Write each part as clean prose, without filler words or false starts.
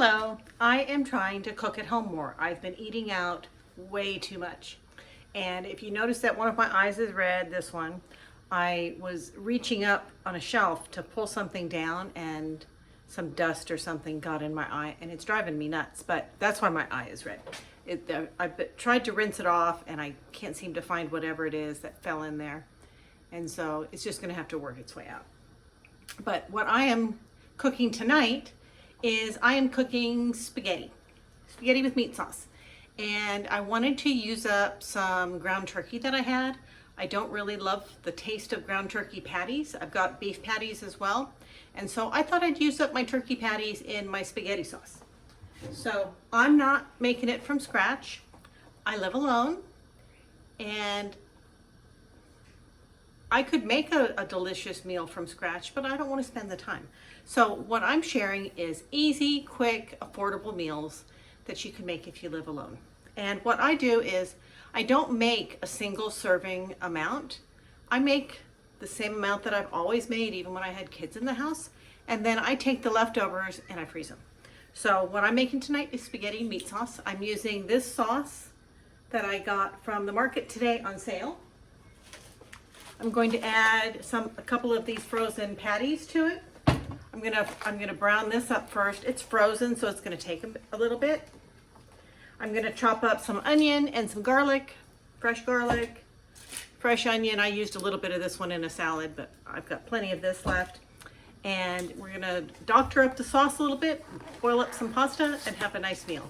Hello, I am trying to cook at home more. I've been eating out way too much. And if you notice that one of my eyes is red, this one, I was reaching up on a shelf to pull something down and some dust or something got in my eye and it's driving me nuts, but that's why my eye is red. I've tried to rinse it off and I can't seem to find whatever it is that fell in there. And so it's just gonna have to work its way out. But what I am cooking tonight is I am cooking spaghetti with meat sauce. And I wanted to use up some ground turkey that I had. I don't really love the taste of ground turkey patties. I've got beef patties as well. And so I thought I'd use up my turkey patties in my spaghetti sauce. So I'm not making it from scratch. I live alone and I could make a delicious meal from scratch, but I don't want to spend the time. So what I'm sharing is easy, quick, affordable meals that you can make if you live alone. And what I do is I don't make a single serving amount. I make the same amount that I've always made, even when I had kids in the house. And then I take the leftovers and I freeze them. So what I'm making tonight is spaghetti and meat sauce. I'm using this sauce that I got from the market today on sale. I'm going to add a couple of these frozen patties to it. I'm gonna brown this up first. It's frozen, so it's gonna take a little bit. I'm gonna chop up some onion and some garlic, fresh onion. I used a little bit of this one in a salad, but I've got plenty of this left. And we're gonna doctor up the sauce a little bit, boil up some pasta, and have a nice meal.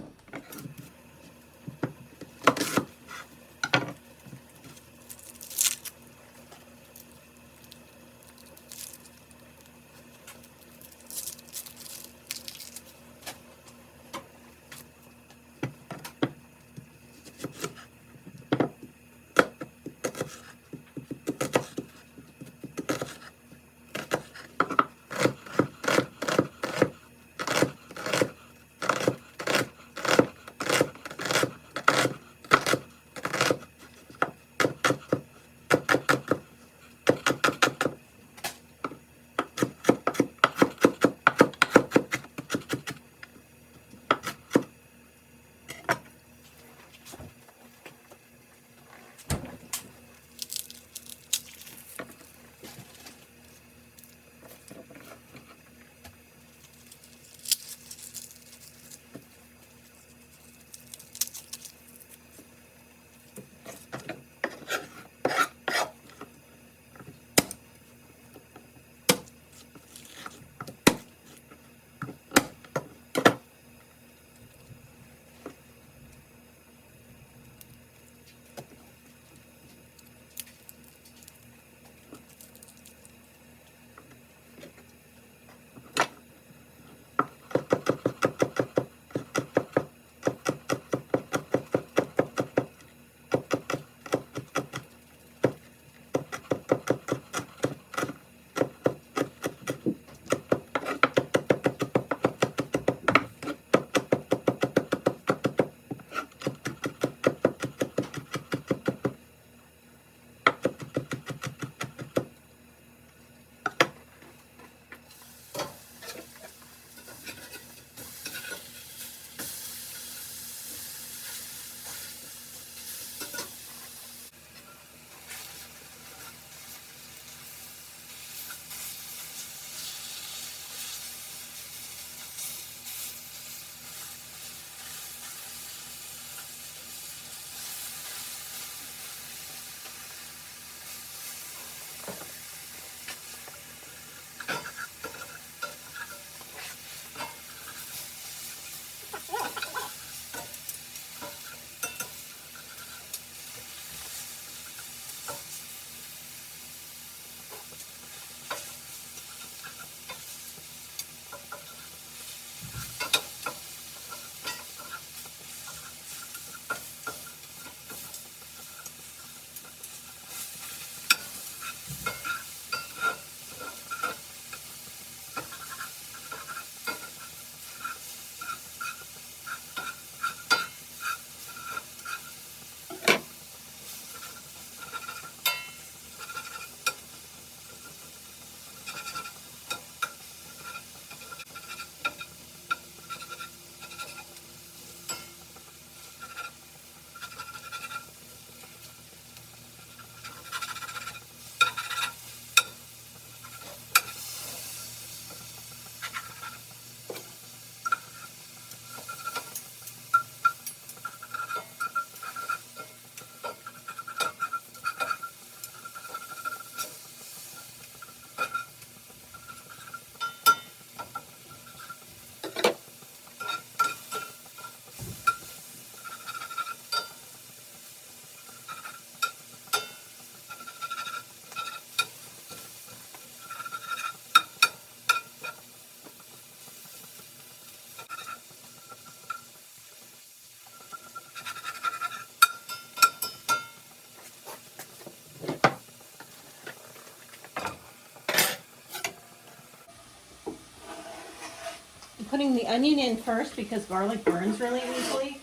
putting the onion in first because garlic burns really easily.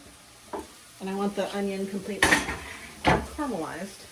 And I want the onion completely caramelized.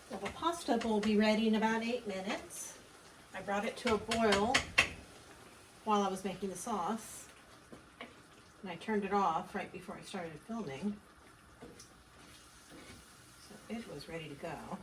Well, the pasta will be ready in about 8 minutes. I brought it to a boil while I was making the sauce, and I turned it off right before I started filming. So it was ready to go.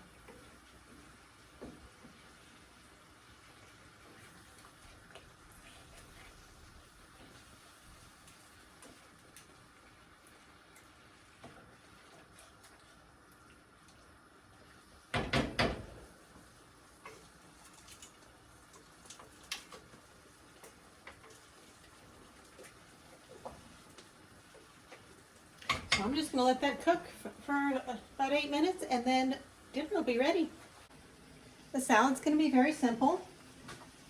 So I'm just going to let that cook for about 8 minutes, and then dinner will be ready. The salad's going to be very simple.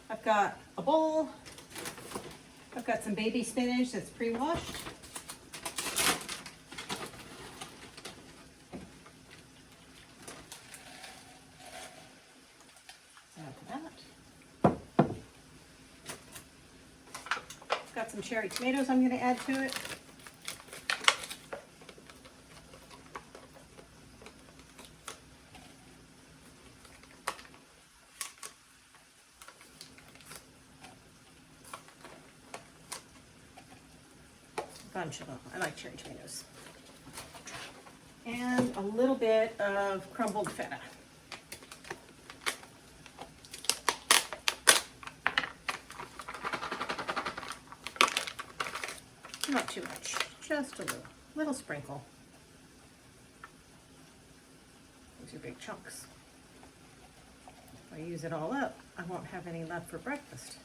I've got a bowl. I've got some baby spinach that's pre-washed. Add that. Got some cherry tomatoes I'm going to add to it. Bunch of them. I like cherry tomatoes. And a little bit of crumbled feta. Not too much, just a little sprinkle. These are big chunks. If I use it all up, I won't have any left for breakfast.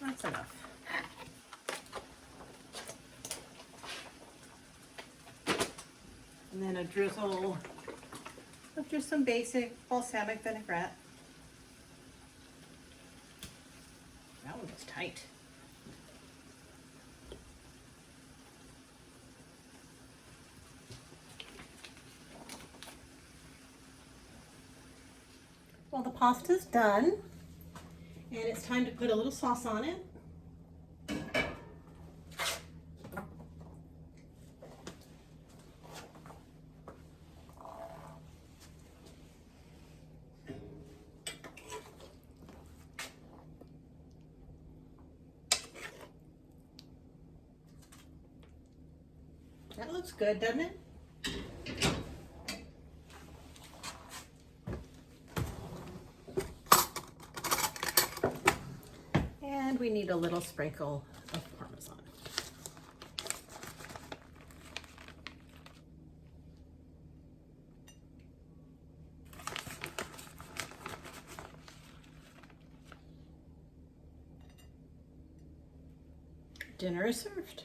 That's enough. And then a drizzle of just some basic balsamic vinaigrette. That one was tight. Well, the pasta's done, and it's time to put a little sauce on it. That looks good, doesn't it? And we need a little sprinkle of Parmesan. Dinner is served.